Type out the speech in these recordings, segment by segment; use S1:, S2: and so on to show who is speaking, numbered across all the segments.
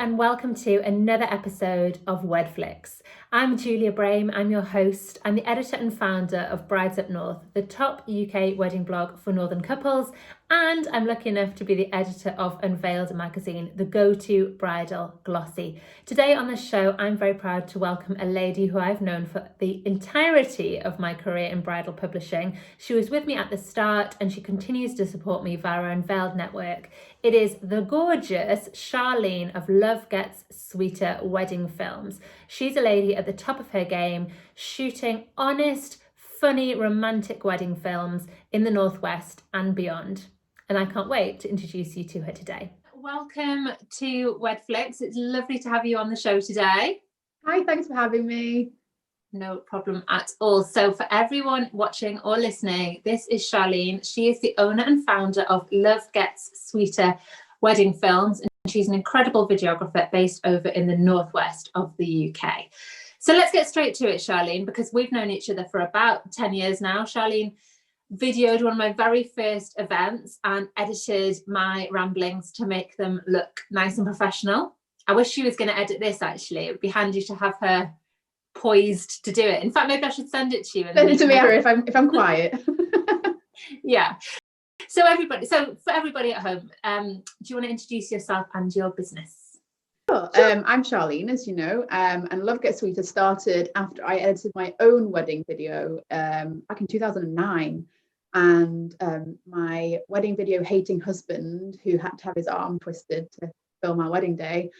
S1: and welcome to another episode of Wedflics. I'm Julia Braime, I'm your host. I'm the editor and founder of Brides Up North, the top UK wedding blog for northern couples, and I'm lucky enough to be the editor of Unveiled magazine, the go-to bridal glossy. Today on the show, I'm very proud to welcome a lady who I've known for the entirety of my career in bridal publishing. She was with me at the start and she continues to support me via our Unveiled network. It is the gorgeous Charlene of Love Gets Sweeter Wedding Films. She's a lady at the top of her game, shooting honest, funny, romantic wedding films in the Northwest and beyond. And I can't wait to introduce you to her today. Welcome to Wedflics. It's lovely to have you on the show today.
S2: Hi, thanks for having me.
S1: No problem at all. So for everyone watching or listening, this is Charlene. She is the owner and founder of Love Gets Sweeter Wedding Films, and she's an incredible videographer based over in the northwest of the UK. So let's get straight to it, Charlene, because we've known each other for about 10 years now. Charlene videoed one of my very first events and edited my ramblings to make them look nice and professional. I wish she was going to edit this, actually. It would be handy to have her poised to do it. In fact, maybe I should send it to you.
S2: Send it to me if I'm quiet.
S1: Yeah. So for everybody at home, do you want to introduce yourself and your business?
S2: Sure. I'm Charlene, as you know, and Love Gets Sweeter started after I edited my own wedding video back in 2009. And my wedding video hating husband, who had to have his arm twisted to film our wedding day,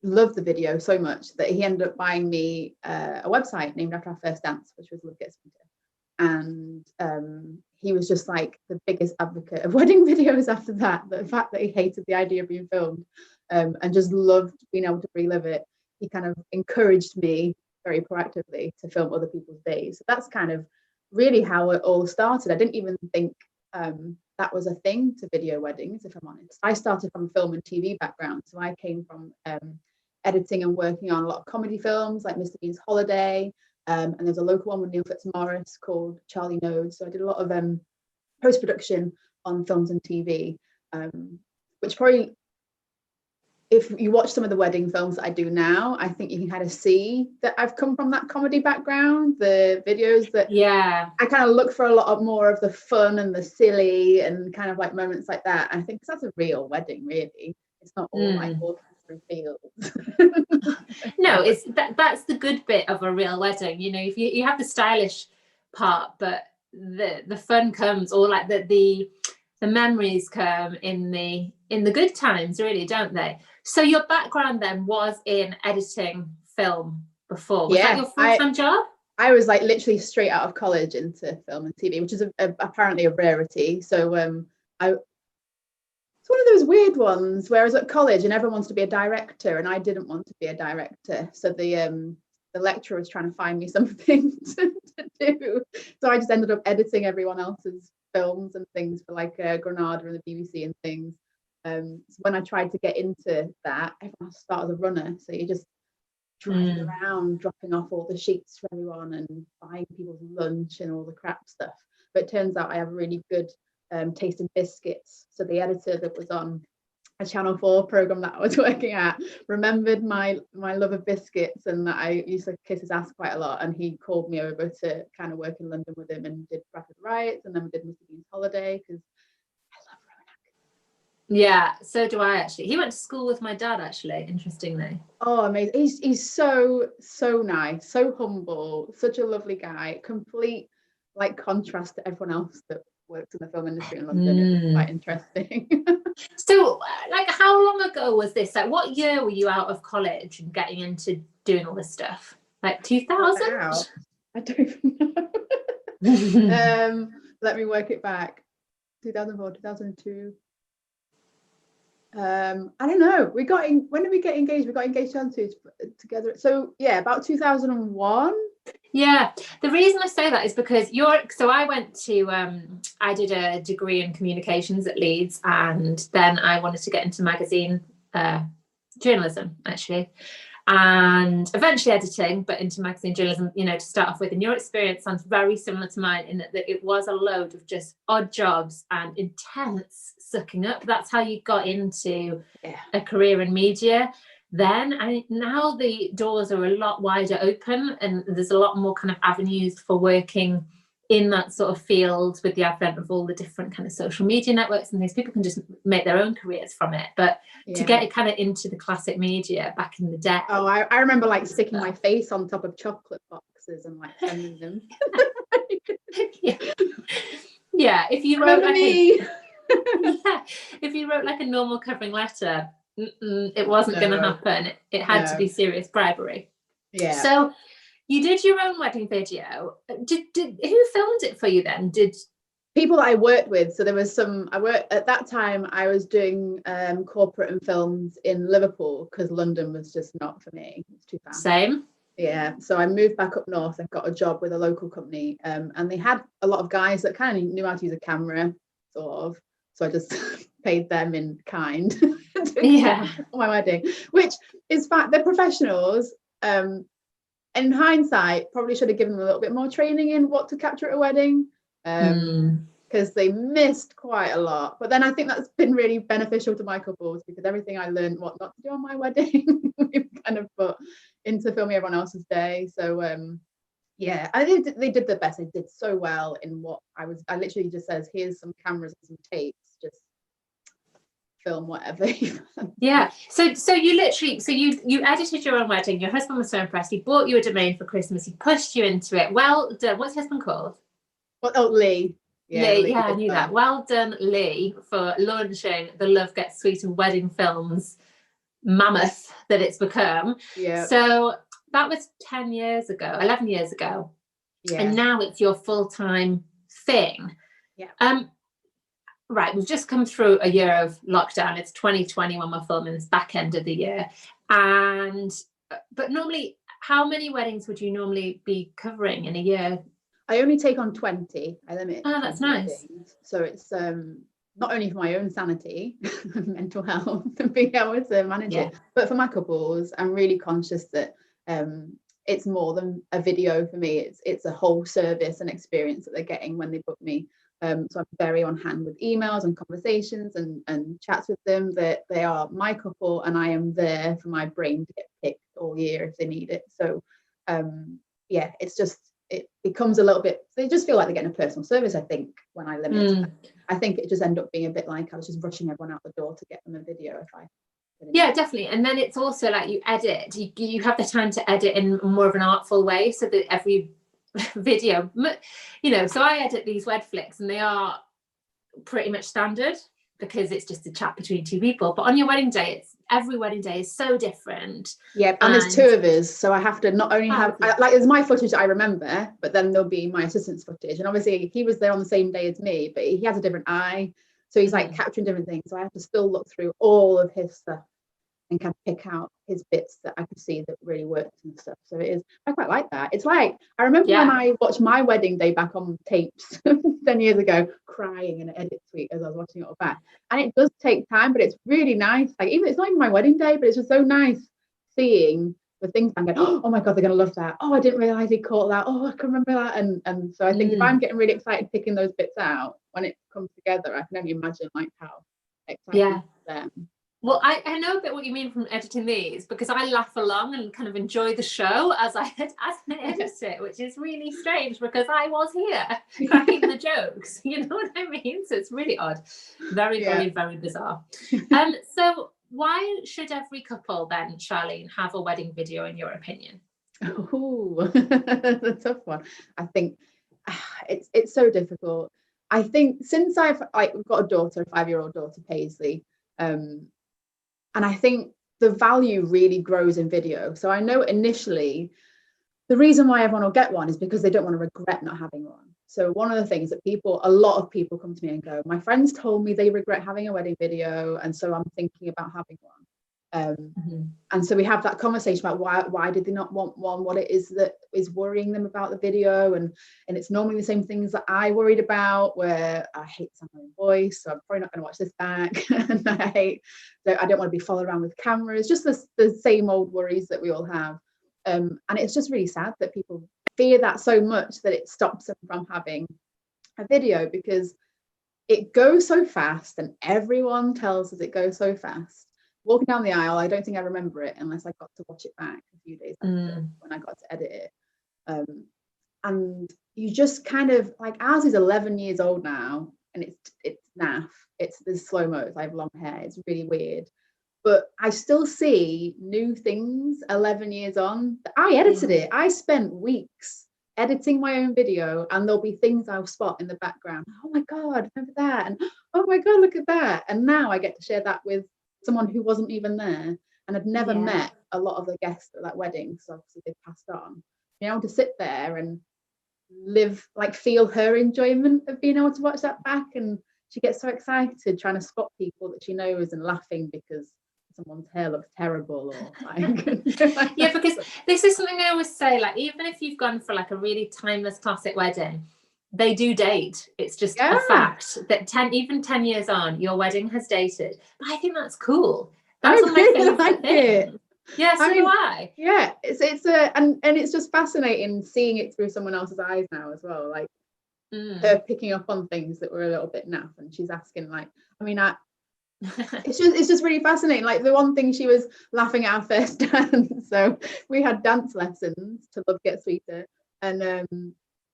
S2: loved the video so much that he ended up buying me a website named after our first dance, which was Love Gets Sweeter. And he was just like the biggest advocate of wedding videos after that. The fact that he hated the idea of being filmed and just loved being able to relive it, he kind of encouraged me very proactively to film other people's days. So that's kind of really how it all started. I didn't even think that was a thing to video weddings, if I'm honest. I started from a film and TV background, so I came from editing and working on a lot of comedy films like Mr. Bean's Holiday, and there's a local one with Neil Fitzmaurice called Charlie Knows. So I did a lot of post-production on films and TV, which probably, if you watch some of the wedding films that I do now, I think you can kind of see that I've come from that comedy background. The videos that I kind of look for a lot more of the fun and the silly and kind of like moments like that. And I think that's a real wedding, really. It's not all like orchestra fields.
S1: No, that's the good bit of a real wedding. You know, if you have the stylish part, but the fun comes, or like the memories come in the good times, really, don't they? So your background then was in editing film before. Was that your full-time job?
S2: I was like literally straight out of college into film and TV, which is apparently a rarity. So it's one of those weird ones where I was at college and everyone wants to be a director and I didn't want to be a director. So the lecturer was trying to find me something to do. So I just ended up editing everyone else's films and things for like Granada and the BBC and things. So when I tried to get into that, everyone has to start as a runner. So you just driving around, dropping off all the sheets for everyone and buying people's lunch and all the crap stuff. But it turns out I have a really good taste in biscuits. So the editor that was on a Channel 4 program that I was working at remembered my love of biscuits and that I used to kiss his ass quite a lot, and he called me over to kind of work in London with him and did Rapid Riots, and then we did Mr. Bean's Holiday because I love Rowan.
S1: Yeah, so do I actually. He went to school with my dad, actually, interestingly.
S2: Oh, amazing. He's so nice, so humble, such a lovely guy, complete like contrast to everyone else that works in the film industry in London. It's quite interesting.
S1: So like how long ago was this? Like what year were you out of college and getting into doing all this stuff? Like 2000?
S2: Wow. I don't even know. Let me work it back. 2004, 2002. I don't know. When did we get engaged? We got engaged together. So yeah, about 2001.
S1: Yeah, the reason I say that is because I did a degree in communications at Leeds, and then I wanted to get into magazine journalism, actually, and eventually editing, but into magazine journalism, you know, to start off with. And your experience sounds very similar to mine in that it was a load of just odd jobs and intense sucking up. That's how you got into a career in media then. And now the doors are a lot wider open, and there's a lot more kind of avenues for working in that sort of field with the advent of all the different kind of social media networks and things. People can just make their own careers from it. But to get it kind of into the classic media back in the day.
S2: Oh, I remember like sticking my face on top of chocolate boxes and like sending them.
S1: If you wrote if you wrote like a normal covering letter, it wasn't going to happen. It had to be serious bribery. So you did your own wedding video. Did who filmed it for you then? Did
S2: people that I worked with? So there was some. I worked at that time. I was doing corporate and films in Liverpool because London was just not for me. It's too far.
S1: Same.
S2: Yeah. So I moved back up north and got a job with a local company, and they had a lot of guys that kind of knew how to use a camera, sort of. So I just paid them in kind. For my wedding, which is fact they're professionals. In hindsight, probably should have given them a little bit more training in what to capture at a wedding, because they missed quite a lot. But then I think that's been really beneficial to my couples, because everything I learned what not to do on my wedding, we've kind of put into filming everyone else's day. So I think they did the best. They did so well in what I literally just says, here's some cameras and some tapes, just film whatever.
S1: So you edited your own wedding. Your husband was so impressed. He bought you a domain for Christmas. He pushed you into it. Well done. What's your husband called?
S2: Lee.
S1: Lee, I knew that. Well done, Lee, for launching the Love Gets Sweet and wedding films mammoth that it's become. So that was 11 years ago. And now it's your full-time thing. Right, we've just come through a year of lockdown. It's 2020 when we're filming this back end of the year. But normally, how many weddings would you normally be covering in a year?
S2: I only take on 20. I limit.
S1: Oh, that's nice.
S2: Weddings. So it's not only for my own sanity, mental health, and being able to manage it, but for my couples. I'm really conscious that it's more than a video for me. It's a whole service and experience that they're getting when they book me. So I'm very on hand with emails and conversations and chats with them, that they are my couple and I am there for my brain to get picked all year if they need it. So it becomes a little bit, they just feel like they're getting a personal service, I think, when I limit. I think it just ended up being a bit like I was just rushing everyone out the door to get them a video if I
S1: definitely. And then it's also like you edit, you have the time to edit in more of an artful way, so that every video, so I edit these Wedflics and they are pretty much standard because it's just a chat between two people. But on your wedding day, every wedding day is so different.
S2: And there's two of us, so I have to not only have there's my footage I remember, but then there'll be my assistant's footage. And obviously he was there on the same day as me, but he has a different eye, so he's like capturing different things. So I have to still look through all of his stuff and kind of pick out his bits that I could see that really worked and stuff. So I quite like that. It's like, I remember when I watched my wedding day back on tapes 10 years ago, crying in an edit suite as I was watching it all back. And it does take time, but it's really nice. Like, even it's not even my wedding day, but it's just so nice seeing the things I'm going, oh my God, they're going to love that. Oh, I didn't realize he caught that. Oh, I can remember that. And so I think if I'm getting really excited picking those bits out, when it comes together, I can only imagine like how excited them.
S1: Well, I know a bit what you mean from editing these, because I laugh along and kind of enjoy the show as I edit it, which is really strange because I was here cracking the jokes. You know what I mean? So it's really odd. Very, very, very bizarre. So why should every couple then, Charlene, have a wedding video in your opinion?
S2: Oh, that's a tough one. I think it's so difficult. I think since we've got a daughter, a 5-year-old daughter, Paisley, and I think the value really grows in video. So I know initially the reason why everyone will get one is because they don't want to regret not having one. So one of the things that a lot of people come to me and go, my friends told me they regret having a wedding video, and so I'm thinking about having one. And so we have that conversation about why did they not want one, what it is that is worrying them about the video, and it's normally the same things that I worried about, where I hate sound my own voice, so I'm probably not going to watch this back. And I don't want to be followed around with cameras, just the same old worries that we all have. And it's just really sad that people fear that so much that it stops them from having a video, because it goes so fast, and everyone tells us it goes so fast. Walking down the aisle, I don't think I remember it unless I got to watch it back a few days after when I got to edit it. And you just kind of like, ours is 11 years old now, and it's naff. It's the slow mo. I have long hair. It's really weird, but I still see new things 11 years on. I edited it. I spent weeks editing my own video, and there'll be things I'll spot in the background. Oh my God, remember that? And oh my God, look at that. And now I get to share that with someone who wasn't even there and had never met a lot of the guests at that wedding. So obviously they passed on. Being able to sit there and live, like, feel her enjoyment of being able to watch that back. And she gets so excited trying to spot people that she knows and laughing because someone's hair looks terrible, or like
S1: yeah, because this is something I always say, like, even if you've gone for like a really timeless classic wedding, they do date. It's just a fact that 10 years on, your wedding has dated. But I think that's cool. That's one of my favorite things. Yeah, so do I.
S2: Yeah, it's and it's just fascinating seeing it through someone else's eyes now as well, like her picking up on things that were a little bit naff, and she's asking, like, I mean, it's just really fascinating. Like, the one thing, she was laughing at our first dance. So we had dance lessons to Love Gets Sweeter, and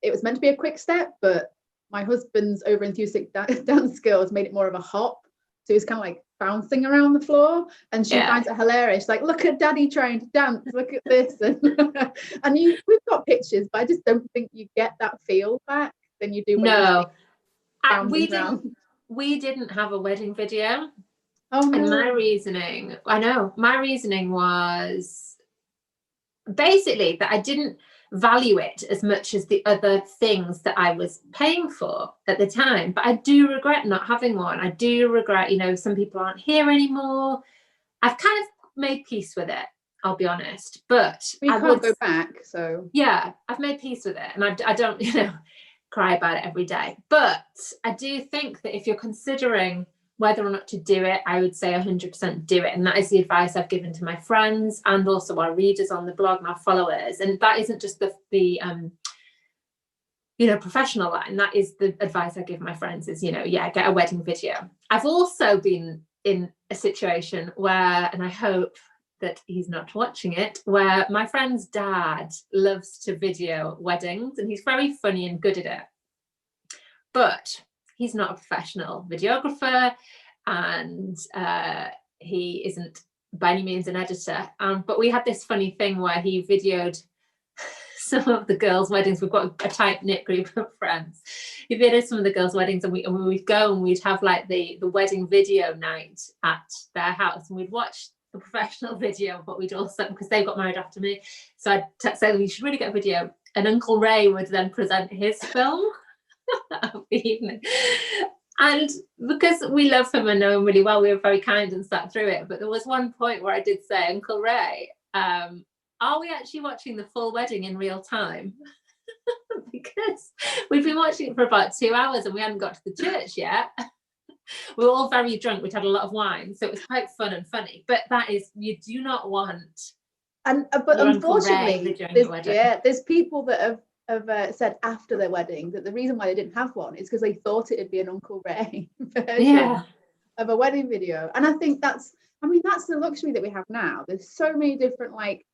S2: it was meant to be a quick step, but my husband's over enthusiastic dance skills made it more of a hop. So he's kind of like bouncing around the floor, and she finds it hilarious. Like, look at Daddy trying to dance, look at this. And we've got pictures, but I just don't think you get that feel back than you do when
S1: we didn't have a wedding video.
S2: Oh no.
S1: And my reasoning was basically that I didn't value it as much as the other things that I was paying for at the time. But I do regret not having one. I do regret, some people aren't here anymore. I've kind of made peace with it, I'll be honest. But
S2: we can't go back, so
S1: yeah, I've made peace with it, and I don't, cry about it every day. But I do think that if you're considering whether or not to do it, I would say 100% do it. And that is the advice I've given to my friends and also our readers on the blog and our followers. And that isn't just the professional line. That is the advice I give my friends is, get a wedding video. I've also been in a situation where, and I hope that he's not watching it, where my friend's dad loves to video weddings, and he's very funny and good at it. But he's not a professional videographer, and he isn't by any means an editor. But we had this funny thing where he videoed some of the girls' weddings. We've got a tight-knit group of friends. He videoed some of the girls' weddings, and we'd go and we'd have like the wedding video night at their house, and we'd watch the professional video, but we'd also, because they got married after me, so I'd say we should really get a video, and Uncle Ray would then present his film of the evening. And because we love him and know him really well, we were very kind and sat through it. But there was one point where I did say, Uncle Ray, are we actually watching the full wedding in real time? Because we've been watching it for about 2 hours and we hadn't got to the church yet. We were all very drunk. We'd had a lot of wine, so it was quite fun and funny. But that is, you do not want.
S2: But unfortunately, there's people that have said after their wedding that the reason why they didn't have one is because they thought it'd be an Uncle Ray version of a wedding video. And I think that's the luxury that we have now. There's so many different like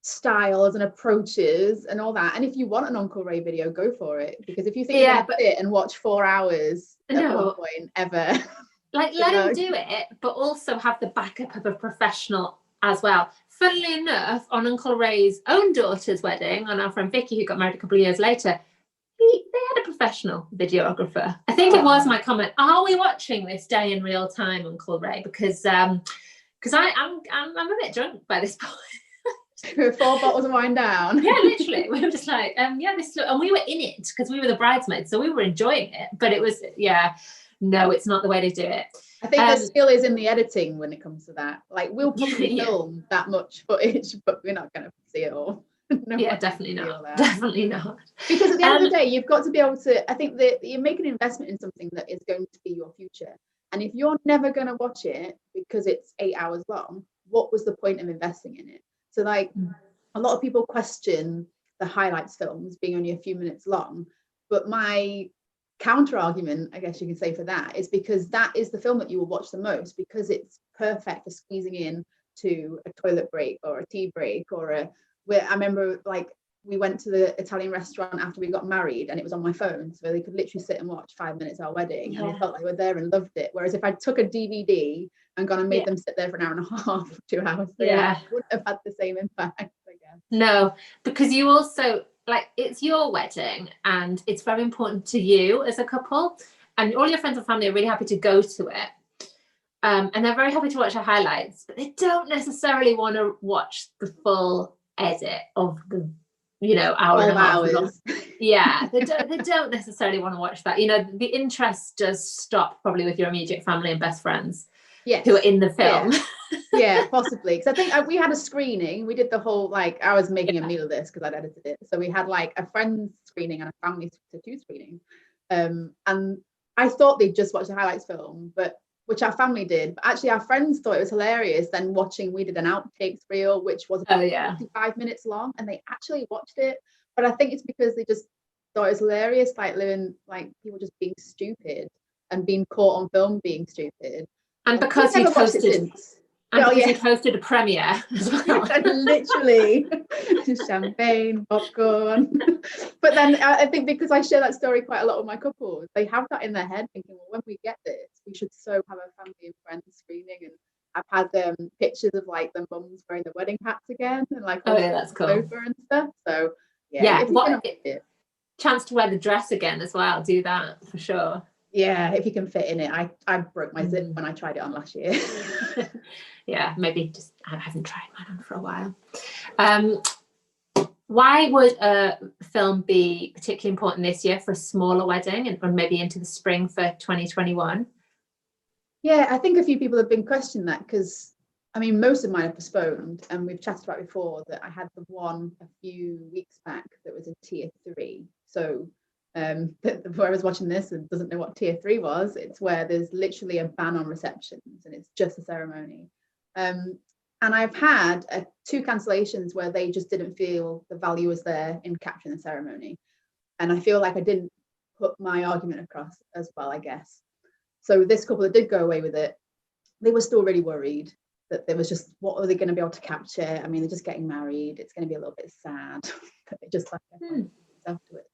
S2: styles and approaches and all that. And if you want an Uncle Ray video, go for it. Because if you think you're gonna sit and watch 4 hours at one point ever,
S1: like let him do it, but also have the backup of a professional as well. Funnily enough, on Uncle Ray's own daughter's wedding, on our friend Vicky, who got married a couple of years later, they had a professional videographer. I think it was my comment, are we watching this day in real time, Uncle Ray? Because I'm a bit drunk by this point.
S2: 4 bottles of wine down.
S1: Yeah, literally. We were just like, and we were in it because we were the bridesmaids, so we were enjoying it. But it was, no, it's not the way to do it.
S2: I think the skill is in the editing when it comes to that. Like, we'll probably film that much footage, but we're not going to see it all.
S1: Definitely not. Definitely not.
S2: Because at the end of the day, you've got to be able to, I think that you make an investment in something that is going to be your future. And if you're never going to watch it because it's 8 hours long, what was the point of investing in it? So like a lot of people question the highlights films being only a few minutes long, but my counter argument, I guess you can say, for that is because that is the film that you will watch the most, because it's perfect for squeezing in to a toilet break or a tea break or I remember like we went to the Italian restaurant after we got married and it was on my phone, so they could literally sit and watch 5 minutes of our wedding, and they felt like they were there and loved it. Whereas if I took a DVD and gone and made them sit there for an hour and a half, 2 hours, it wouldn't have had the same impact, I guess.
S1: No, because you also, like, it's your wedding and it's very important to you as a couple, and all your friends and family are really happy to go to it. And they're very happy to watch the highlights, but they don't necessarily want to watch the full edit of the, hour and a half.
S2: Hours.
S1: Yeah, they don't necessarily want to watch that. The interest does stop probably with your immediate family and best friends, who are in the film.
S2: Yeah, possibly. Because I think we had a screening. We did the whole, like, I was making a meal of this because I'd edited it. So we had like a friend's screening and a family two screening. And I thought they'd just watch the highlights film, which our family did. But actually our friends thought it was hilarious then we did an outtakes reel, which was about 55 minutes long, and they actually watched it. But I think it's because they just thought it was hilarious, like people just being stupid and being caught on film being stupid.
S1: And because you hosted a premiere as well.
S2: Literally. Champagne, popcorn. But then I think because I share that story quite a lot with my couples, they have that in their head thinking, well, when we get this, we should so have a family and friends screening. And I've had pictures of like the mums wearing the wedding hats again and like
S1: that's cool.
S2: Sofa and stuff. So yeah,
S1: chance to wear the dress again as well, do that for sure.
S2: Yeah, if you can fit in it. I broke my zip when I tried it on last year.
S1: Yeah, maybe I haven't tried mine on for a while. Why would a film be particularly important this year for a smaller wedding and maybe into the spring for 2021?
S2: Yeah, I think a few people have been questioning that because, I mean, most of mine are postponed, and we've chatted about before that I had the one a few weeks back that was in tier 3. So whoever's watching this and doesn't know what tier 3 was, it's where there's literally a ban on receptions and it's just a ceremony. And I've had 2 cancellations where they just didn't feel the value was there in capturing the ceremony, and I feel like I didn't put my argument across as well, I guess. So this couple that did go away with it, they were still really worried that there was just, what are they going to be able to capture? I mean, they're just getting married, it's going to be a little bit sad that they just left afterwards.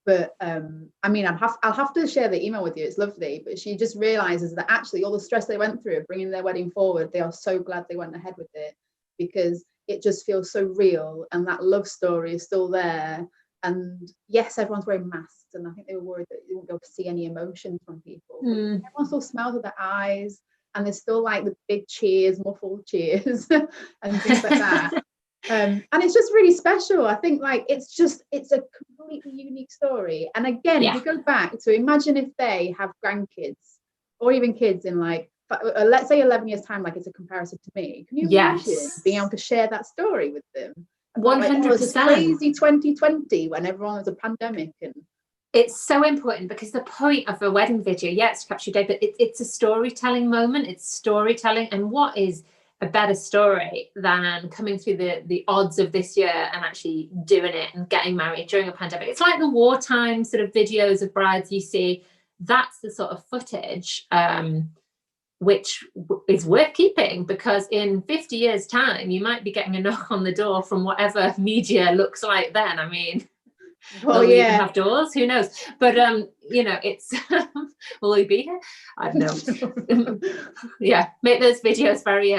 S2: But I mean, I'll have to share the email with you. It's lovely. But she just realizes that actually all the stress they went through of bringing their wedding forward, they are so glad they went ahead with it, because it just feels so real and that love story is still there. And yes, everyone's wearing masks, and I think they were worried that they won't be able to see any emotion from people. Everyone still smiles with their eyes, and there's still like the big cheers, muffled cheers and things like that. And it's just really special. I think like it's a completely unique story. And again, if you go back to imagine if they have grandkids or even kids in like let's say 11 years time, like it's a comparison to me, can you imagine being able to share that story with them?
S1: 100%.
S2: Like, this crazy 2020 when everyone was a pandemic. And
S1: it's so important, because the point of a wedding video, it's to capture your day, but it's a storytelling moment. It's storytelling, and what is a better story than coming through the odds of this year and actually doing it and getting married during a pandemic? It's like the wartime sort of videos of brides you see. That's the sort of footage which is worth keeping, because in 50 years time you might be getting a knock on the door from whatever media looks like then. I mean, will we even have doors? Who knows? But it's will we be here? I don't know. Make those videos very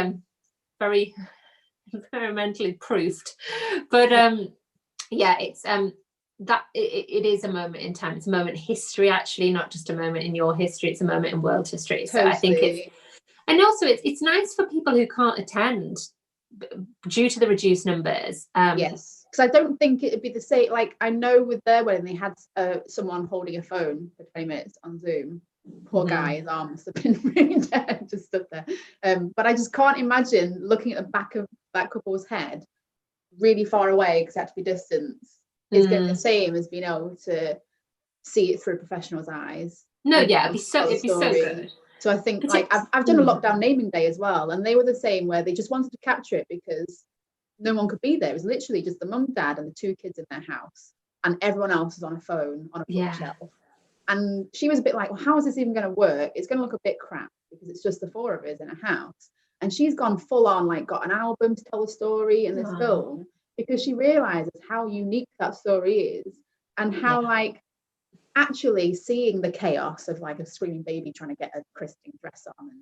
S1: very experimentally proofed. But it's that it is a moment in time. It's a moment in history, actually, not just a moment in your history. It's a moment in world history. So I think it's nice for people who can't attend due to the reduced numbers.
S2: Yes, because I don't think it'd be the same. Like, I know with their wedding they had someone holding a phone for 20 minutes on Zoom. Poor guy, his arm must have been really dead, just stood there. But I just can't imagine looking at the back of that couple's head really far away, because it had to be distance, is going to be the same as being able to see it through a professional's eyes.
S1: It'd be so good.
S2: So I think like I've done a lockdown naming day as well, and they were the same, where they just wanted to capture it because no one could be there. It was literally just the mum, dad, and the 2 kids in their house, and everyone else is on a phone on a bookshelf. And she was a bit like, well, how is this even going to work? It's going to look a bit crap because it's just the four of us in a house. And she's gone full on, like, got an album to tell the story in this film, because she realizes how unique that story is, and how like actually seeing the chaos of like a screaming baby trying to get a christening dress on and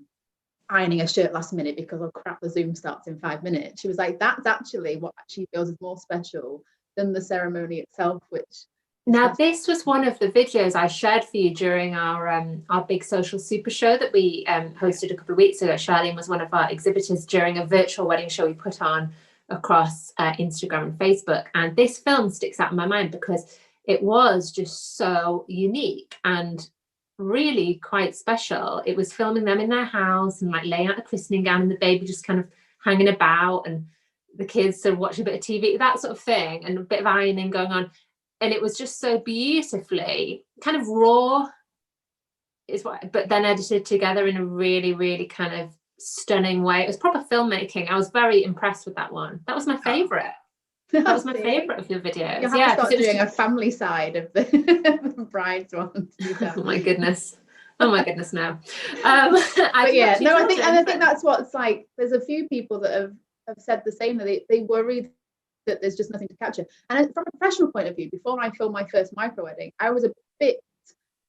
S2: ironing a shirt last minute because, oh crap, the Zoom starts in 5 minutes. She was like, that's actually what she feels is more special than the ceremony itself, which
S1: now this was one of the videos I shared for you during our big social super show that we hosted a couple of weeks ago. Charlene was one of our exhibitors during a virtual wedding show we put on across Instagram and Facebook. And this film sticks out in my mind because it was just so unique and really quite special. It was filming them in their house and like laying out the christening gown and the baby just kind of hanging about and the kids sort of watching a bit of TV, that sort of thing, and a bit of ironing going on. And it was just so beautifully kind of raw, but then edited together in a really, really kind of stunning way. It was proper filmmaking. I was very impressed with that one. That was my favorite. That was my favorite of your videos.
S2: You'll have to start doing a family side of the bride's one.
S1: Oh my goodness. Oh my goodness, no.
S2: But yeah, no, I think that's what's like. There's a few people that have said the same, that they worry that there's just nothing to capture. And from a professional point of view, before I filmed my first micro wedding, I was a bit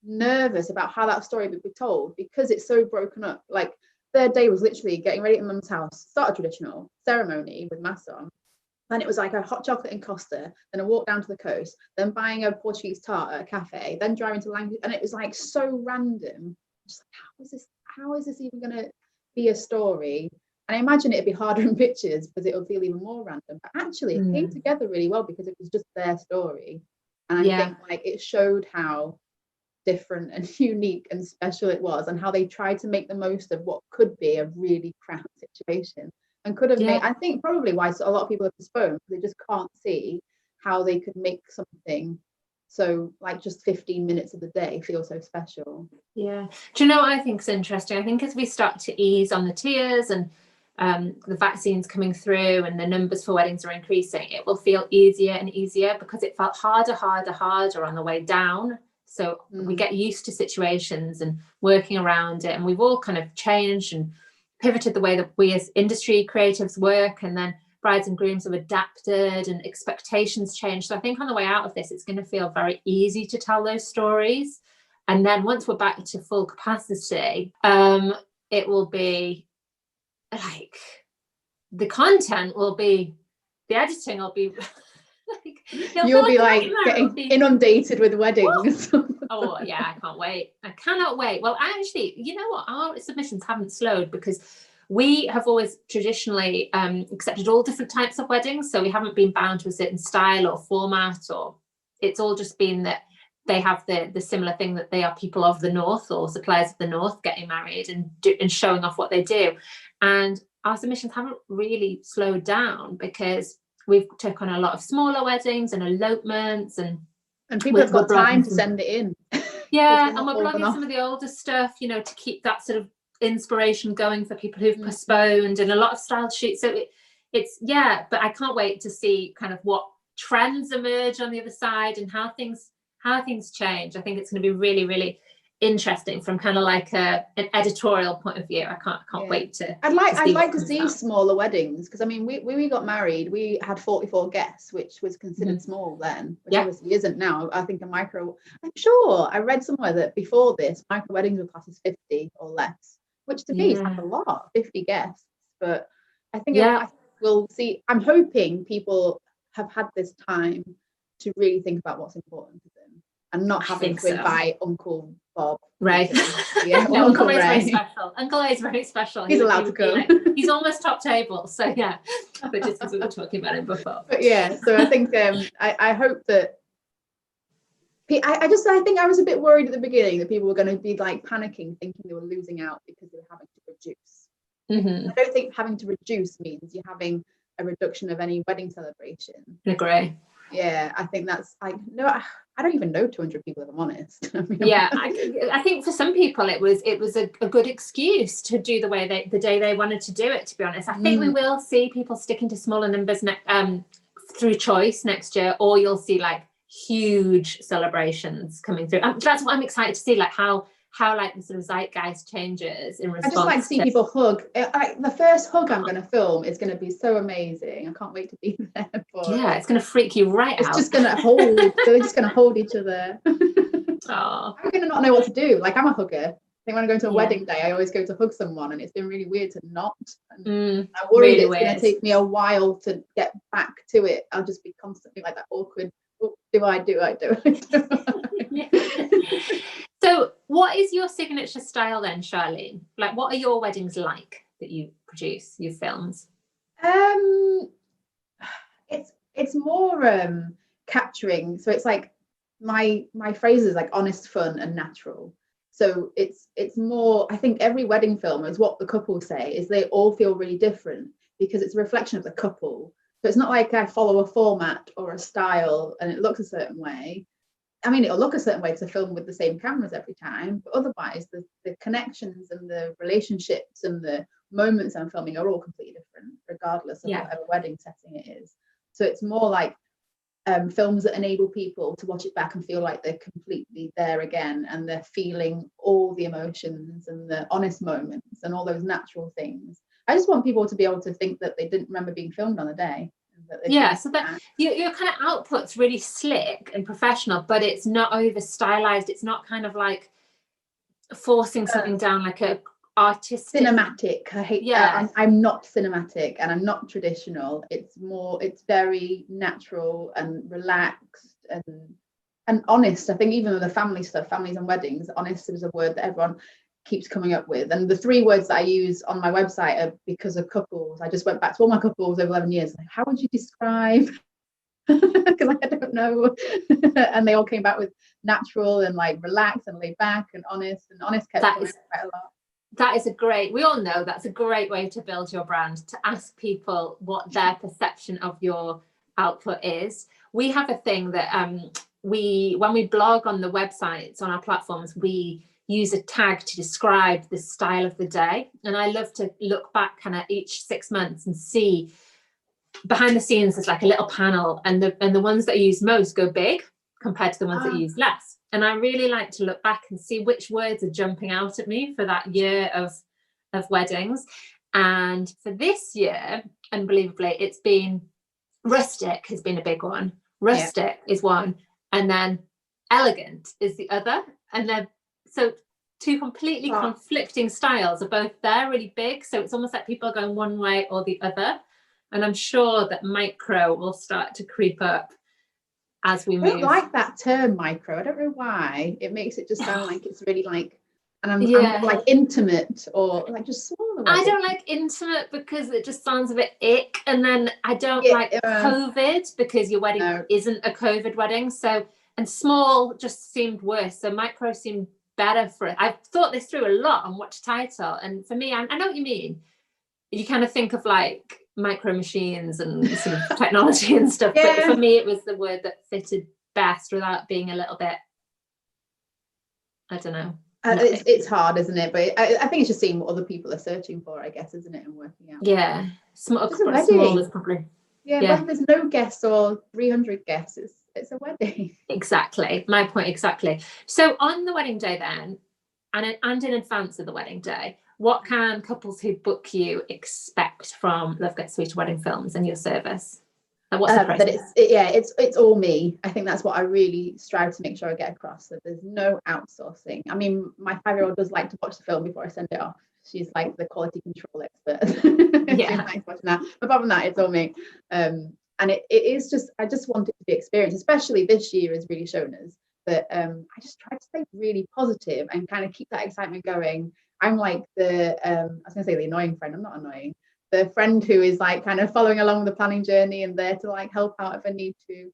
S2: nervous about how that story would be told, because it's so broken up. Like, their day was literally getting ready at mum's house, start a traditional ceremony with mass on, then it was like a hot chocolate in Costa, then a walk down to the coast, then buying a Portuguese tart at a cafe, then driving to Langley, and it was like so random. Just like, how is this even going to be a story? And I imagine it'd be harder in pictures because it'll feel even more random. But actually, it came together really well because it was just their story. And I think like it showed how different and unique and special it was, and how they tried to make the most of what could be a really crap situation, and could have made, I think probably why a lot of people have postponed, because they just can't see how they could make something so like just 15 minutes of the day feel so special.
S1: Yeah. Do you know what I think is interesting? I think as we start to ease on the tiers and the vaccines coming through and the numbers for weddings are increasing, it will feel easier and easier, because it felt harder on the way down. So we get used to situations and working around it, and we've all kind of changed and pivoted the way that we as industry creatives work, and then brides and grooms have adapted and expectations change. So I think on the way out of this, it's going to feel very easy to tell those stories. And then once we're back to full capacity, it will be like the content will be, the editing will be like,
S2: you'll be like getting inundated with weddings.
S1: Oh yeah, I can't wait. I cannot wait. Well, actually, you know what? Our submissions haven't slowed, because we have always traditionally accepted all different types of weddings. So we haven't been bound to a certain style or format, or it's all just been that they have the similar thing, that they are people of the North or suppliers of the North getting married and showing off what they do. And our submissions haven't really slowed down, because we've taken on a lot of smaller weddings and elopements, and
S2: people have got time to send it in.
S1: Yeah, and we're blogging some of the older stuff, you know, to keep that sort of inspiration going for people who've postponed, and a lot of style shoots. So it's but I can't wait to see kind of what trends emerge on the other side and how things change. I think it's going to be really, really interesting from kind of like an editorial point of view. I can't wait to.
S2: I'd like to see smaller weddings, because I mean we got married, we had 44 guests, which was considered small then, which obviously isn't now. I think I'm sure I read somewhere that before this, micro weddings were classed as 50 or less, which to me is like a lot, 50 guests. But I think we'll see. I'm hoping people have had this time to really think about what's important to them, and not having to invite Uncle Bob.
S1: Right.
S2: Yeah,
S1: no, Uncle Ray's very special. Uncle Ray's very special.
S2: He's allowed to go.
S1: He's almost top table. So yeah, but just because we were talking about him before.
S2: But yeah, so I think I hope that I think I was a bit worried at the beginning that people were going to be like panicking, thinking they were losing out because they were having to reduce. I don't think having to reduce means you're having a reduction of any wedding celebration.
S1: I agree.
S2: Yeah, I think that's like, no, I don't even know 200 people, if I'm honest. I mean,
S1: I think for some people it was a good excuse to do the day they wanted to do it, to be honest. I think we will see people sticking to smaller numbers through choice next year, or you'll see like huge celebrations coming through. That's what I'm excited to see, like how like the sort of zeitgeist changes in response.
S2: I just like to see people hug. The first hug I'm going to film is going to be so amazing. I can't wait to be there for
S1: it. It's going to freak you right out.
S2: It's just going to hold. They're just going to hold each other.
S1: Oh.
S2: I'm going to not know what to do. Like, I'm a hugger. I think when I go to a wedding day, I always go to hug someone, and it's been really weird to not. And I worry really it's going to take me a while to get back to it. I'll just be constantly like that awkward. Oh, do I do?
S1: So what is your signature style then, Charlene? Like, what are your weddings like that you produce, your films?
S2: It's more capturing. So it's like my phrase is like honest, fun, and natural. So it's more, I think every wedding film is what the couple say, is they all feel really different because it's a reflection of the couple. So it's not like I follow a format or a style and it looks a certain way. I mean, it'll look a certain way to film with the same cameras every time, but otherwise the connections and the relationships and the moments I'm filming are all completely different, regardless of whatever wedding setting it is. So it's more like films that enable people to watch it back and feel like they're completely there again, and they're feeling all the emotions and the honest moments and all those natural things. I just want people to be able to think that they didn't remember being filmed on a day.
S1: So that your kind of output's really slick and professional, but it's not over stylized. It's not kind of like forcing something down like a artistic
S2: cinematic. I hate I'm not cinematic and I'm not traditional. It's very natural and relaxed and honest. I think even with the family stuff, families and weddings, honest is a word that everyone keeps coming up with, and the 3 words that I use on my website are because of couples. I just went back to all my couples over 11 years, like, how would you describe because I don't know and they all came back with natural and like relaxed and laid back and honest kept quite a lot.
S1: That is we all know that's a great way to build your brand, to ask people what their perception of your output is. We have a thing that when we blog on the websites, on our platforms, we use a tag to describe the style of the day. And I love to look back kind of each 6 months and see behind the scenes, there's like a little panel, and the ones that I use most go big compared to the ones that use less. And I really like to look back and see which words are jumping out at me for that year of weddings. And for this year, unbelievably, it's been rustic has been a big one. Rustic is one, and then elegant is the other. And then so 2 completely conflicting styles are both there, really big. So it's almost like people are going one way or the other. And I'm sure that micro will start to creep up as we move. I don't
S2: like that term micro. I don't know why. It makes it just sound like it's really like, and I'm like intimate or like just smaller.
S1: I don't like intimate because it just sounds a bit ick. And then I don't like COVID because your wedding isn't a COVID wedding. So, and small just seemed worse. So micro seemed better for it. I've thought this through a lot on what to title. And for me, I know what you mean. You kind of think of like micro machines and sort of technology and stuff, but for me it was the word that fitted best without being a little bit, I don't know.
S2: It's hard, isn't it? But I think it's just seeing what other people are searching for, I guess, isn't it? And working out.
S1: Small is probably
S2: whether there's no guests or 300 guests, it's a wedding.
S1: Exactly, my point exactly. So on the wedding day then, and in advance of the wedding day, what can couples who book you expect from Love Gets Sweeter Wedding Films and your service? And what's the process?
S2: It's all me. I think that's what I really strive to make sure I get across, that there's no outsourcing. I mean, my 5-year-old does like to watch the film before I send it off. She's like the quality control expert. She likes watching that. But apart from that, it's all me. And it is just, I just want it to be experienced, especially this year has really shown us that I just try to stay really positive and kind of keep that excitement going. I'm like I was going to say the annoying friend. I'm not annoying. The friend who is like kind of following along the planning journey and there to like help out if I need to.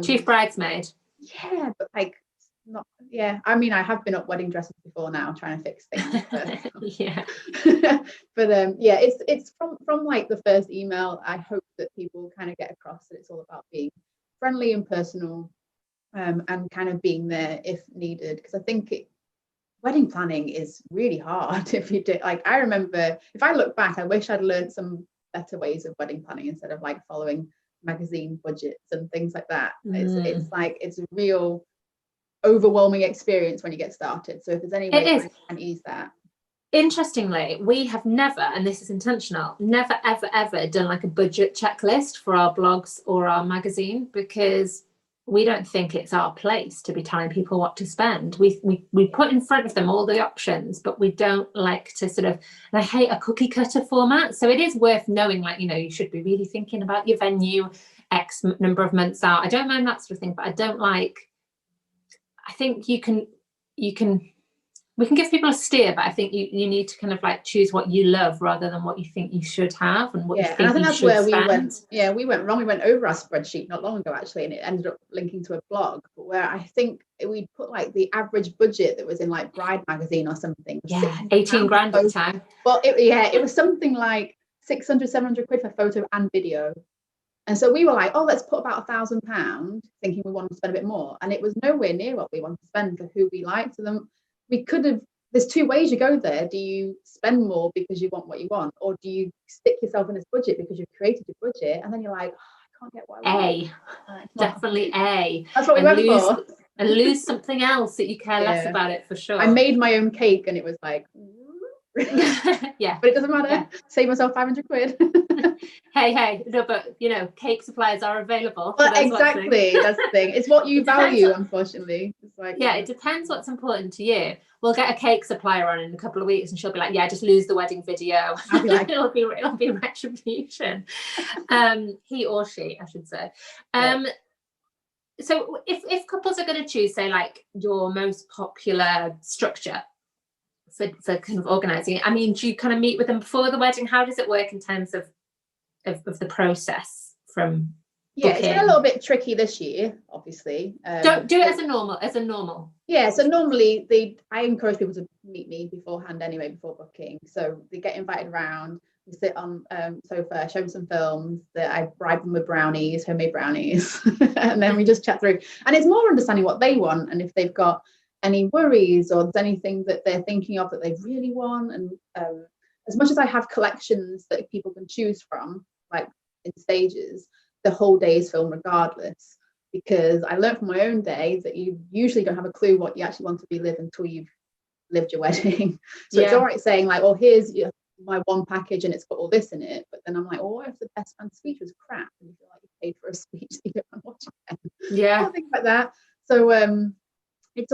S1: Chief bridesmaid.
S2: Yeah, but like not. Yeah, I mean, I have been up wedding dresses before now, trying to fix things. But it's from like the first email. I hope that people kind of get across that it's all about being friendly and personal, and kind of being there if needed. Because I think wedding planning is really hard if you do. Like, I remember, if I look back, I wish I'd learned some better ways of wedding planning instead of like following magazine budgets and things like that.
S1: Mm.
S2: It's a real overwhelming experience when you get started. So if there's any way
S1: It is.
S2: I can ease that.
S1: Interestingly, we have never, and this is intentional, never, ever, ever done like a budget checklist for our blogs or our magazine, because we don't think it's our place to be telling people what to spend. We put in front of them all the options, but we don't like to sort of, and I hate a cookie cutter format. So it is worth knowing, like, you know, you should be really thinking about your venue X number of months out. I don't mind that sort of thing, but I think we can give people a steer, but I think you need to kind of like choose what you love rather than what you think you should have and what you think
S2: and I think
S1: you
S2: that's
S1: should
S2: where
S1: spend.
S2: we went wrong. We went over our spreadsheet not long ago, actually, and it ended up linking to a blog, but where I think we put like the average budget that was in like Bride magazine or something.
S1: Yeah, 18 grand at the time.
S2: Well, it was something like 600, 700 quid for photo and video. And so we were like, oh, let's put about £1,000, thinking we wanted to spend a bit more. And it was nowhere near what we wanted to spend for who we liked. So then we could have, there's two ways you go there. Do you spend more because you want what you want? Or do you stick yourself in this budget because you've created your budget? And then you're like, oh, I can't get what I want.
S1: Definitely A.
S2: That's what we went for.
S1: And lose something else that you care less about it, for sure.
S2: I made my own cake and it was like,
S1: yeah,
S2: but it doesn't matter. Yeah. Save myself 500 quid.
S1: hey, no, but you know, cake supplies are available.
S2: Well, exactly. That's the thing. It's what you value, unfortunately. It's like,
S1: yeah, it depends what's important to you. We'll get a cake supplier on in a couple of weeks, and she'll be like, "Yeah, just lose the wedding video." I'll be like, it'll be retribution. He or she, I should say. So if couples are going to choose, say, like your most popular structure for kind of organizing it, I mean, do you kind of meet with them before the wedding? How does it work in terms of the process from booking?
S2: It's been a little bit tricky this year, obviously.
S1: Don't do it as a normal.
S2: Yeah, so normally I encourage people to meet me beforehand anyway, before booking. So they get invited around, we sit on sofa, show them some films, that I bribe them with brownies, homemade brownies, and then we just chat through. And it's more understanding what they want and if they've got any worries or there's anything that they're thinking of that they really want. And as much as I have collections that people can choose from, like in stages, the whole day is filmed regardless, because I learned from my own day that you usually don't have a clue what you actually want to relive until you've lived your wedding. So it's all right saying like, oh, here's my one package and it's got all this in it, but then I'm like, oh, what if the best man speech was crap and you feel like you paid for a speech that you don't want to watch again? Things like that. So it's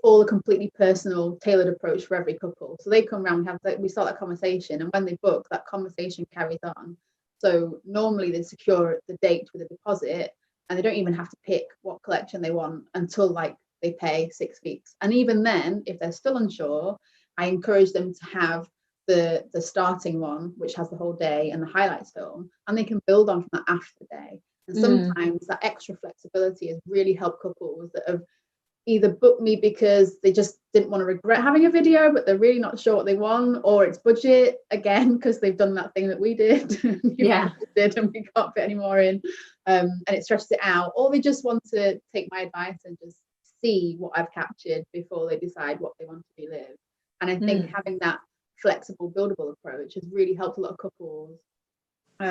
S2: all a completely personal, tailored approach for every couple. So they come around, we start that conversation, and when they book, that conversation carries on. So normally they secure the date with a deposit, and they don't even have to pick what collection they want until like they pay 6 weeks. And even then, if they're still unsure, I encourage them to have the starting one, which has the whole day and the highlights film, and they can build on from that after the day. And sometimes that extra flexibility has really helped couples that have either booked me because they just didn't want to regret having a video, but they're really not sure what they want, or it's budget again because they've done that thing that we did. Did and we can't fit any more in, and it stretches it out, or they just want to take my advice and just see what I've captured before they decide what they want to relive. And I think having that flexible, buildable approach has really helped a lot of couples,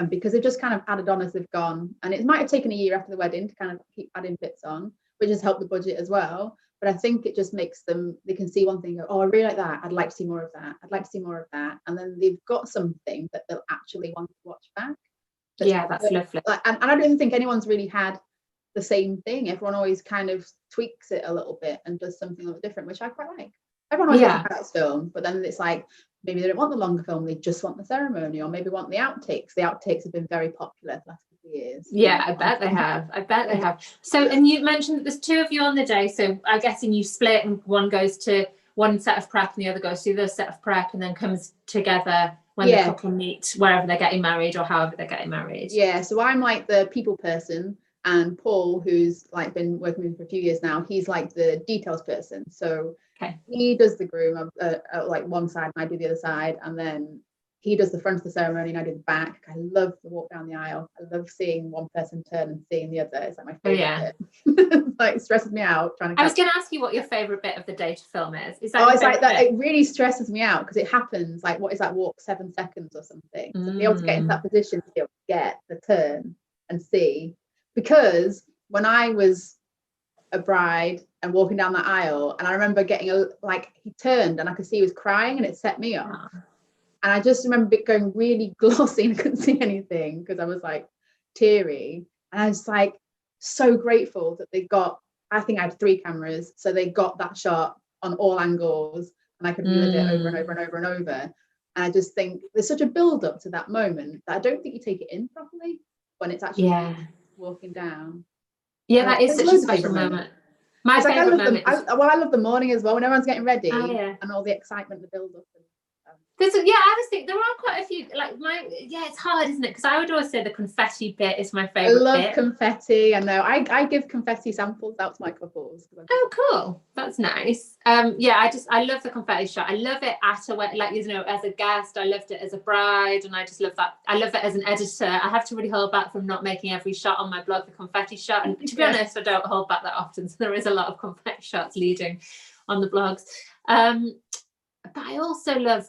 S2: because they've just kind of added on as they've gone. And it might have taken a year after the wedding to kind of keep adding bits on, which has helped the budget as well. But I think it just makes them, they can see one thing, go, oh, I really like that, I'd like to see more of that, I'd like to see more of that. And then they've got something that they'll actually want to watch back.
S1: That's lovely.
S2: And I don't even think anyone's really had the same thing. Everyone always kind of tweaks it a little bit and does something a little different, which I quite like. Everyone always wants a highlights film, but then it's like, maybe they don't want the longer film, they just want the ceremony, or maybe want the outtakes. The outtakes have been very popular the last couple of years.
S1: Yeah, I bet they have. So, and you mentioned that there's two of you on the day, so I'm guessing you split and one goes to one set of prep and the other goes to the other set of prep, and then comes together when the couple meet wherever they're getting married or however they're getting married. So I'm like the people person, and Paul, who's like been working with me for a few years now, he's like the details person. So he does the groom like one side and I do the other side, and then he does the front of the ceremony and I do the back. I love the walk down the aisle. I love seeing one person turn and seeing the other. It's like my favorite bit. Like, it stresses me out trying to. I was going to ask you what your favorite bit of the day to film is. Is that
S2: it's like that. It really stresses me out because it happens like, what is that walk, 7 seconds or something. So to be able to get into that position, to be able to get the turn and see, because when I was a bride and walking down the aisle, and I remember getting he turned and I could see he was crying, and it set me off. And I just remember it going really glossy and I couldn't see anything because I was like teary. And I was like so grateful that they got, I think I had 3 cameras, so they got that shot on all angles, and I could relive it over and over and over and over. And I just think there's such a build up to that moment that I don't think you take it in properly when it's actually walking down.
S1: Yeah, that is such a special moment. My favorite moment is...
S2: I love the morning as well, when everyone's getting ready and all the excitement, the build up.
S1: I always think there are quite a few, like it's hard, isn't it? Because I would always say the confetti bit is my favorite.
S2: I love confetti. I know. I give confetti samples out to my couples.
S1: Oh, cool. That's nice. I love the confetti shot. I love it at a wedding, as a guest. I loved it as a bride, and I just love that. I love it as an editor. I have to really hold back from not making every shot on my blog the confetti shot. And to be honest, I don't hold back that often. So there is a lot of confetti shots leading on the blogs. But I also love,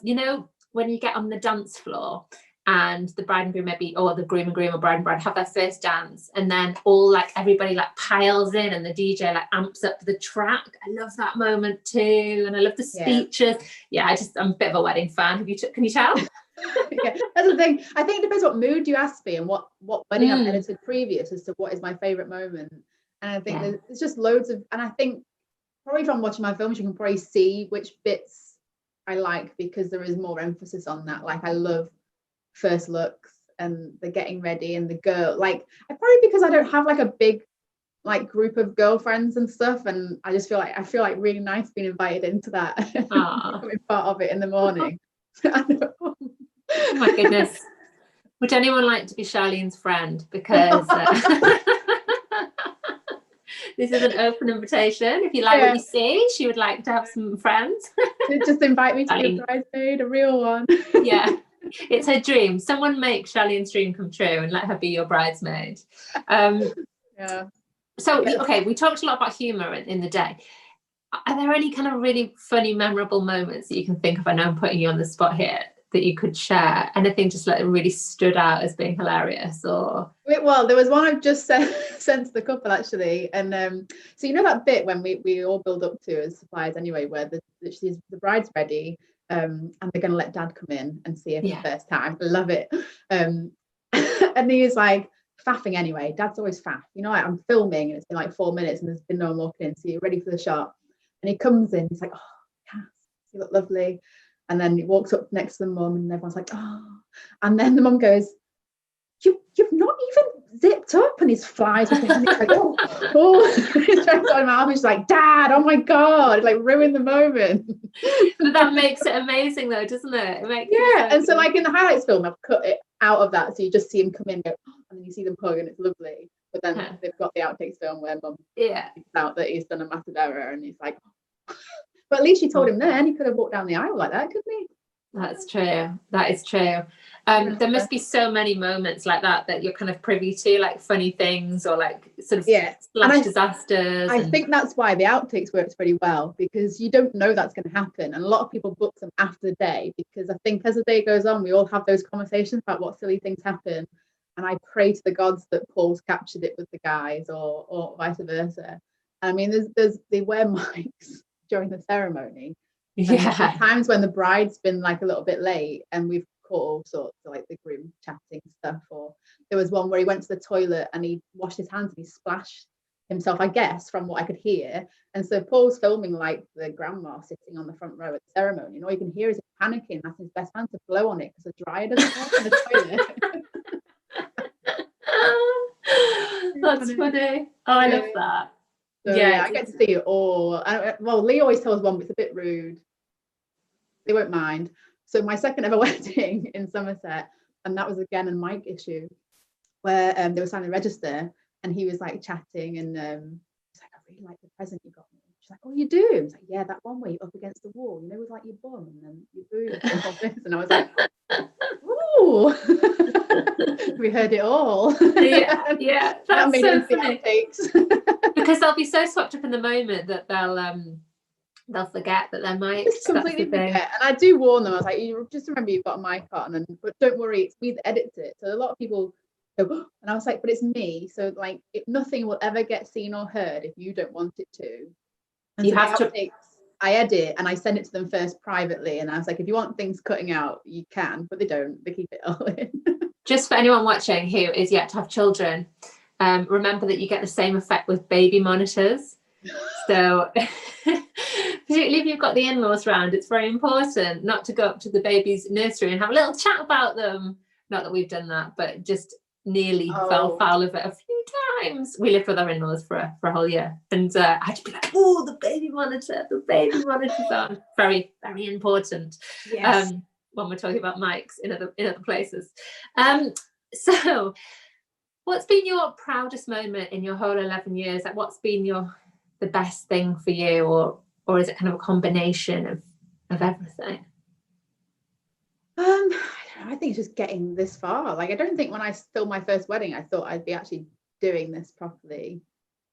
S1: when you get on the dance floor and the bride and groom or the groom and groom or bride and bride have their first dance, and then everybody piles in and the DJ amps up the track. I love that moment too, and I love the speeches. I'm a bit of a wedding fan. Can you tell?
S2: That's the thing. I think it depends what mood you ask me and what wedding I've edited previous as to what is my favorite moment. And I think there's just loads of, and I think probably from watching my films you can probably see which bits I like, because there is more emphasis on that. I love first looks and the getting ready and the girl, probably because I don't have a big group of girlfriends and stuff, and I just feel like really nice being invited into that. Becoming part of it in the morning.
S1: Oh my goodness. Would anyone like to be Charlene's friend? Because this is an open invitation. If you like what you see, she would like to have some friends.
S2: Just invite me to be a bridesmaid, a real one.
S1: Yeah, it's her dream. Someone make Charlene's dream come true and let her be your bridesmaid. So, we talked a lot about humour in the day. Are there any kind of really funny, memorable moments that you can think of? I know I'm putting you on the spot here, that you could share. Anything just really stood out as being hilarious? Or
S2: well, there was one I've just sent to the couple actually, and so that bit when we all build up to as suppliers anyway, where the bride's ready, and they're going to let dad come in and see her for the first time. I love it. And he's faffing anyway. Dad's always faff. I'm filming and it's been 4 minutes and there's been no one walking in, so you're ready for the shot. And he comes in, he's like, "Oh, Cass, you look lovely." And then he walks up next to the mum and everyone's like, "Oh." And then the mum goes, You've not even zipped up." And he's flies with him. And he's like, oh. He's trying to tell him out. He's like, "Dad, oh my God," ruined the moment.
S1: But that makes it amazing though, doesn't it?
S2: And so in the highlights film, I've cut it out of that. So you just see him come in, go, and then you see them hug, and it's lovely. But then they've got the outtakes film where mum finds out that he's done a massive error, and he's like, but at least she told him then. He could have walked down the aisle like that, couldn't he?
S1: That's true. That is true. There must be so many moments like that you're kind of privy to, funny things or sort of slash disasters.
S2: I think that's why the outtakes works pretty well, because you don't know that's going to happen. And a lot of people book them after the day, because I think as the day goes on, we all have those conversations about what silly things happen. And I pray to the gods that Paul's captured it with the guys or vice versa. I mean, they wear mics during the ceremony. And times when the bride's been a little bit late and we've caught all sorts of the groom chatting stuff, or there was one where he went to the toilet and he washed his hands and he splashed himself, I guess, from what I could hear. And so Paul's filming the grandma sitting on the front row at the ceremony, and all you can hear is him panicking, asking his best man to blow on it because the dryer doesn't work in the toilet.
S1: That's funny. Oh, I love that.
S2: So, I get to see it all. Lee always tells one, but it's a bit rude. They won't mind. So my second ever wedding in Somerset, and that was again a mic issue, where they were signing the register, and he was chatting, and he's like, "I really like the present you got me." She's like, "Oh, you do?" He's like, "Yeah, that one where you're up against the wall, with your bum and then your boobs and all this." And I was like, "Ooh." We heard it all.
S1: Yeah, that's
S2: that
S1: so funny. Because they'll be so swept up in the moment that they'll forget that they're mic.
S2: Just completely forget. And I do warn them. I was like, "You just remember you've got a mic on, but don't worry, it's me that edits it." So a lot of people go, and I was like, but it's me. So like, nothing will ever get seen or heard if you don't want it to. And
S1: You
S2: so
S1: have to.
S2: I edit and I send it to them first privately. And I was like, if you want things cutting out, you can, but they don't. They keep it all in.
S1: Just for anyone watching who is yet to have children, remember that you get the same effect with baby monitors. So particularly if you've got the in-laws round, it's very important not to go up to the baby's nursery and have a little chat about them. Not that we've done that, but just nearly fell foul of it a few times. We lived with our in-laws for a whole year, and I had to be like, oh, the baby's on. Very, very important.
S2: Yes.
S1: When we're talking about mics in other places. So what's been your proudest moment in your whole 11 years? Like, what's been the best thing for you, or is it kind of a combination of everything?
S2: I think it's just getting this far. Like, I don't think when I filmed my first wedding, I thought I'd be actually doing this properly.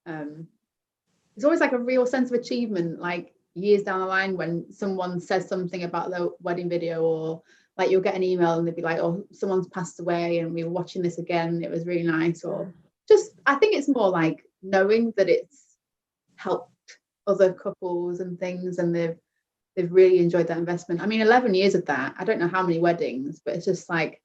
S2: It's always like a real sense of achievement, like years down the line when someone says something about their wedding video, or like you'll get an email and they'll be like, oh, someone's passed away and we were watching this again, it was really nice. Or just, I think it's more like knowing that it's helped other couples and things, and they've really enjoyed that investment. I mean, 11 years of that, I don't know how many weddings, but it's just like,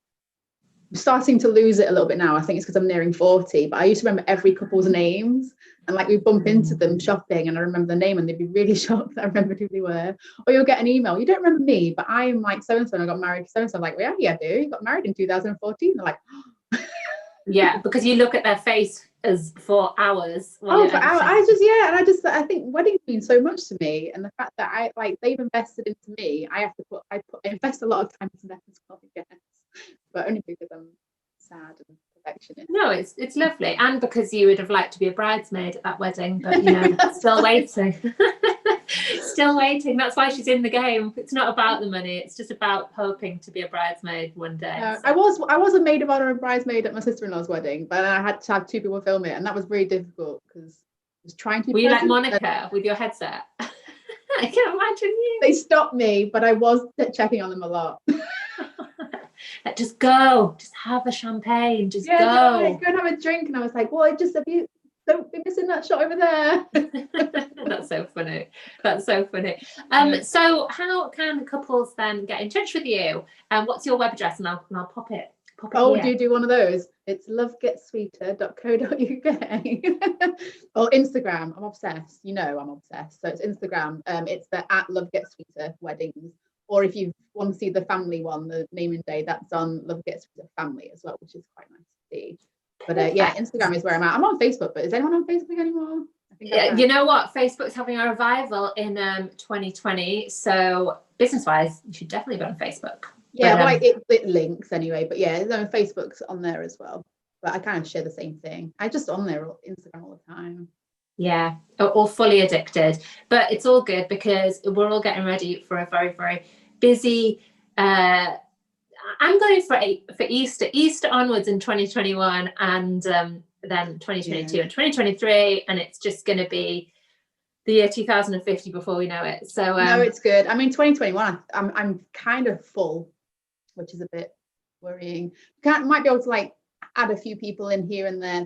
S2: I'm starting to lose it a little bit now. I think it's because I'm nearing 40, but I used to remember every couple's names, and like we bump into them shopping and I remember the name and they'd be really shocked that I remembered who they were. Or you'll get an email, you don't remember me, but I'm like so-and-so and I got married to so-and-so. I'm like, well, yeah, I do. You got married in 2014. They're like,
S1: yeah, because you look at their face as for hours.
S2: For hours. I think weddings mean so much to me, and the fact that they've invested into me, I invest a lot of time into them as well, I guess, but only because I'm sad and perfectionist.
S1: No, it's lovely, and because you would have liked to be a bridesmaid at that wedding, but you know, still waiting. Still waiting. That's why she's in the game. It's not about the money, it's just about hoping to be a bridesmaid one day. So.
S2: I was a maid of honor and bridesmaid at my sister-in-law's wedding, but I had to have two people film it, and that was really difficult because I was trying to be
S1: Were you like Monica with your headset? I can imagine you.
S2: They stopped me, but I was checking on them a lot.
S1: Like, just go, just have a champagne, just go.
S2: Go and have a drink. And I was like, well, don't be missing that shot over there.
S1: That's so funny. So how can couples then get in touch with you? What's your web address? And I'll pop it here.
S2: Do you do one of those? It's lovegetsweeter.co.uk. Or Instagram. I'm obsessed. You know I'm obsessed. So it's Instagram. It's the @lovegetsweeter weddings. Or if you want to see the family one, the naming day, that's on Love Gets Sweeter Family as well, which is quite nice to see. But Instagram is where I'm at. I'm on Facebook, but is anyone on Facebook anymore?
S1: You know what? Facebook's having a revival in 2020. So business-wise, you should definitely be on Facebook.
S2: Yeah, but it links anyway. But yeah, Facebook's on there as well. But I kind of share the same thing. I just on there Instagram all the time.
S1: Yeah, or fully addicted. But it's all good because we're all getting ready for a very, very busy. I'm going for Easter onwards in 2021, and then 2022 and 2023, and it's just going to be the year 2050 before we know it. So
S2: no, it's good. I mean, 2021, I'm kind of full, which is a bit worrying. Might be able to like add a few people in here and there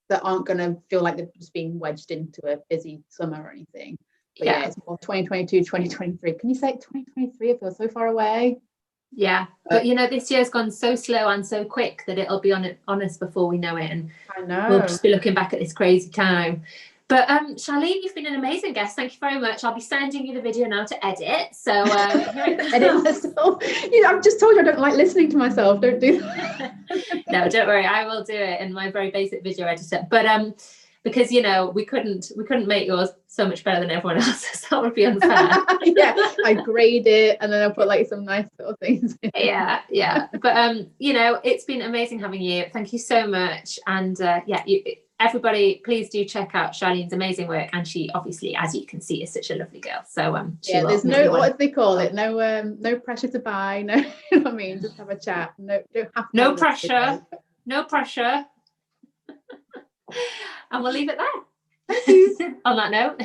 S2: that aren't going to feel like they're just being wedged into a busy summer or anything. But yeah, it's more 2022, 2023. Can you say 2023? It feels so far away.
S1: Yeah, but you know, this year's gone so slow and so quick that it'll be on us before we know it, and
S2: I know
S1: we'll just be looking back at this crazy time. But Charlene, you've been an amazing guest. Thank you very much. I'll be sending you the video now to edit. So here it myself.
S2: I've just told you I don't like listening to myself. Don't do that.
S1: No, don't worry. I will do it in my very basic video editor. But because you know we couldn't make yours so much better than everyone else's. That would be unfair.
S2: Yeah, I grade it and then I'll put like some nice little things in.
S1: Yeah. But you know, it's been amazing having you. Thank you so much. And everybody, please do check out Charlene's amazing work. And she obviously, as you can see, is such a lovely girl. So
S2: there's no what do they call it? No pressure to buy. No, you know what I mean, just have a chat. No, don't have to.
S1: No pressure. No pressure. And we'll leave it there. On that note.